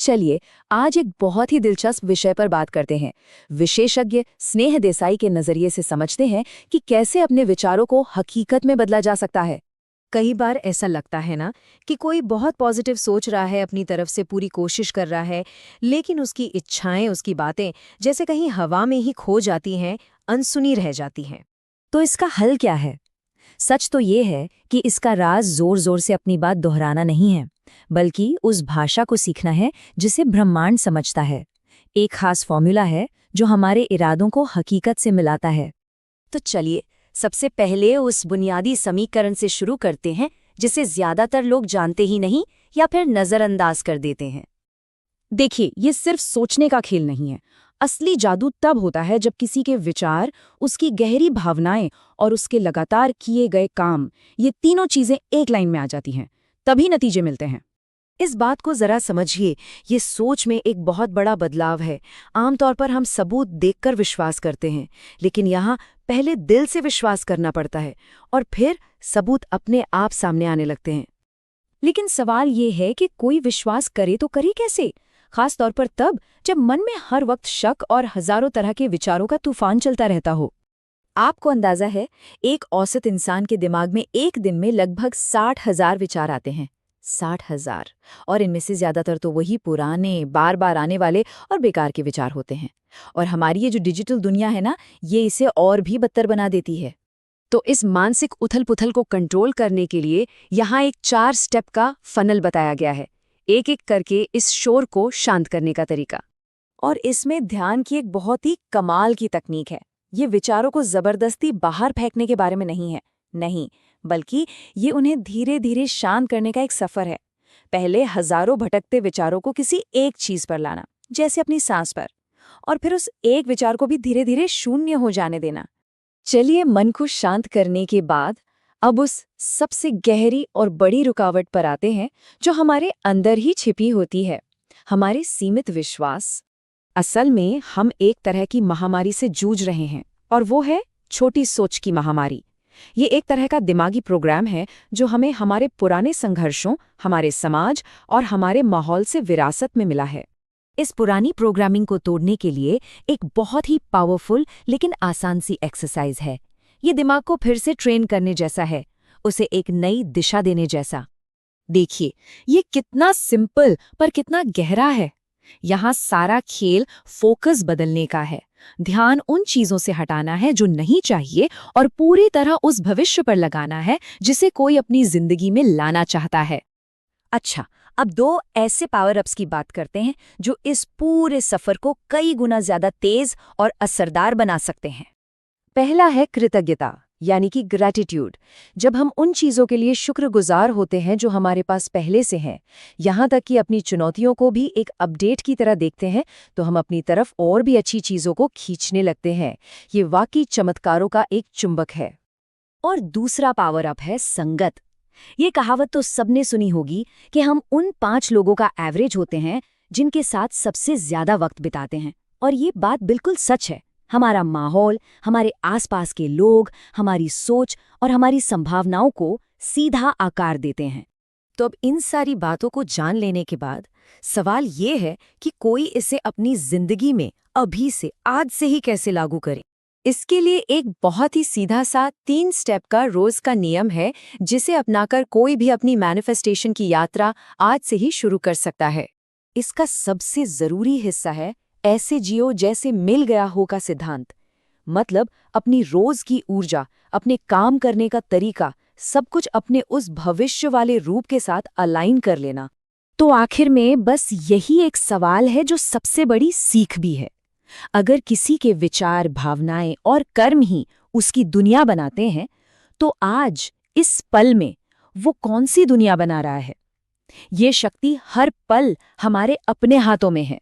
चलिए आज एक बहुत ही दिलचस्प विषय पर बात करते हैं। विशेषज्ञ स्नेह देसाई के नजरिए से समझते हैं कि कैसे अपने विचारों को हकीकत में बदला जा सकता है। कई बार ऐसा लगता है ना कि कोई बहुत पॉजिटिव सोच रहा है, अपनी तरफ से पूरी कोशिश कर रहा है, लेकिन उसकी इच्छाएं, उसकी बातें जैसे कहीं हवा में ही खो जाती हैं, अनसुनी रह जाती हैं। तो इसका हल क्या है? सच तो ये है कि इसका राज जोर जोर से अपनी बात दोहराना नहीं है, बल्कि उस भाषा को सीखना है जिसे ब्रह्मांड समझता है। एक खास फॉर्मूला है जो हमारे इरादों को हकीकत से मिलाता है। तो चलिए सबसे पहले उस बुनियादी समीकरण से शुरू करते हैं जिसे ज्यादातर लोग जानते ही नहीं या फिर नजरअंदाज कर देते हैं। देखिए, ये सिर्फ सोचने का खेल नहीं है। असली जादू तब होता है जब किसी के विचार, उसकी गहरी भावनाएं और उसके लगातार किए गए काम, ये तीनों चीजें एक लाइन में आ जाती हैं, तभी नतीजे मिलते हैं। इस बात को जरा समझिए, ये सोच में एक बहुत बड़ा बदलाव है। आमतौर पर हम सबूत देखकर विश्वास करते हैं, लेकिन यहाँ पहले दिल से विश्वास करना पड़ता है और फिर सबूत अपने आप सामने आने लगते हैं। लेकिन सवाल ये है कि कोई विश्वास करे तो करे कैसे, खास तौर पर तब जब मन में हर वक्त शक और हजारों तरह के विचारों का तूफान चलता रहता हो। आपको अंदाजा है, एक औसत इंसान के दिमाग में एक दिन में लगभग 60,000 विचार आते हैं। 60,000। और इनमें से ज्यादातर तो वही पुराने, बार बार आने वाले और बेकार के विचार होते हैं। और हमारी ये जो डिजिटल दुनिया है ना, ये इसे और भी बदतर बना देती है। तो इस मानसिक उथल-पुथल को कंट्रोल करने के लिए यहाँ एक 4 स्टेप का फनल बताया गया है, एक एक करके इस शोर को शांत करने का तरीका। और इसमें ध्यान की एक बहुत ही कमाल की तकनीक है। ये विचारों को जबरदस्ती बाहर फेंकने के बारे में नहीं है, नहीं, बल्कि ये उन्हें धीरे धीरे शांत करने का एक सफर है। पहले हजारों भटकते विचारों को किसी एक चीज पर लाना, जैसे अपनी सांस पर, और फिर उस एक विचार को भी धीरे धीरे शून्य हो जाने देना। चलिए, मन को शांत करने के बाद अब उस सबसे गहरी और बड़ी रुकावट पर आते हैं जो हमारे अंदर ही छिपी होती है, हमारे सीमित विश्वास। असल में हम एक तरह की महामारी से जूझ रहे हैं, और वो है छोटी सोच की महामारी। ये एक तरह का दिमागी प्रोग्राम है जो हमें हमारे पुराने संघर्षों, हमारे समाज और हमारे माहौल से विरासत में मिला है। इस पुरानी प्रोग्रामिंग को तोड़ने के लिए एक बहुत ही पावरफुल लेकिन आसान सी एक्सरसाइज है। ये दिमाग को फिर से ट्रेन करने जैसा है, उसे एक नई दिशा देने जैसा। देखिए, ये कितना सिंपल पर कितना गहरा है। यहाँ सारा खेल फोकस बदलने का है। ध्यान उन चीजों से हटाना है जो नहीं चाहिए और पूरी तरह उस भविष्य पर लगाना है जिसे कोई अपनी जिंदगी में लाना चाहता है। अच्छा, अब 2 ऐसे पावर अप्स की बात करते हैं जो इस पूरे सफर को कई गुना ज्यादा तेज और असरदार बना सकते हैं। पहला है कृतज्ञता, यानी कि ग्रैटिट्यूड। जब हम उन चीज़ों के लिए शुक्रगुजार होते हैं जो हमारे पास पहले से हैं, यहाँ तक कि अपनी चुनौतियों को भी एक अपडेट की तरह देखते हैं, तो हम अपनी तरफ और भी अच्छी चीज़ों को खींचने लगते हैं। ये वाकई चमत्कारों का एक चुंबक है। और दूसरा पावर अप है संगत। ये कहावत तो सबने सुनी होगी कि हम उन 5 लोगों का एवरेज होते हैं जिनके साथ सबसे ज्यादा वक्त बिताते हैं। और ये बात बिल्कुल सच है। हमारा माहौल, हमारे आसपास के लोग, हमारी सोच और हमारी संभावनाओं को सीधा आकार देते हैं। तो अब इन सारी बातों को जान लेने के बाद सवाल ये है कि कोई इसे अपनी जिंदगी में अभी से, आज से ही कैसे लागू करे। इसके लिए एक बहुत ही सीधा सा 3 स्टेप का रोज का नियम है जिसे अपनाकर कोई भी अपनी मैनिफेस्टेशन की यात्रा आज से ही शुरू कर सकता है। इसका सबसे जरूरी हिस्सा है ऐसे जियो जैसे मिल गया हो का सिद्धांत। मतलब अपनी रोज की ऊर्जा, अपने काम करने का तरीका, सब कुछ अपने उस भविष्य वाले रूप के साथ अलाइन कर लेना। तो आखिर में बस यही एक सवाल है जो सबसे बड़ी सीख भी है। अगर किसी के विचार, भावनाएं और कर्म ही उसकी दुनिया बनाते हैं, तो आज इस पल में वो कौन सी दुनिया बना रहा है? ये शक्ति हर पल हमारे अपने हाथों में है।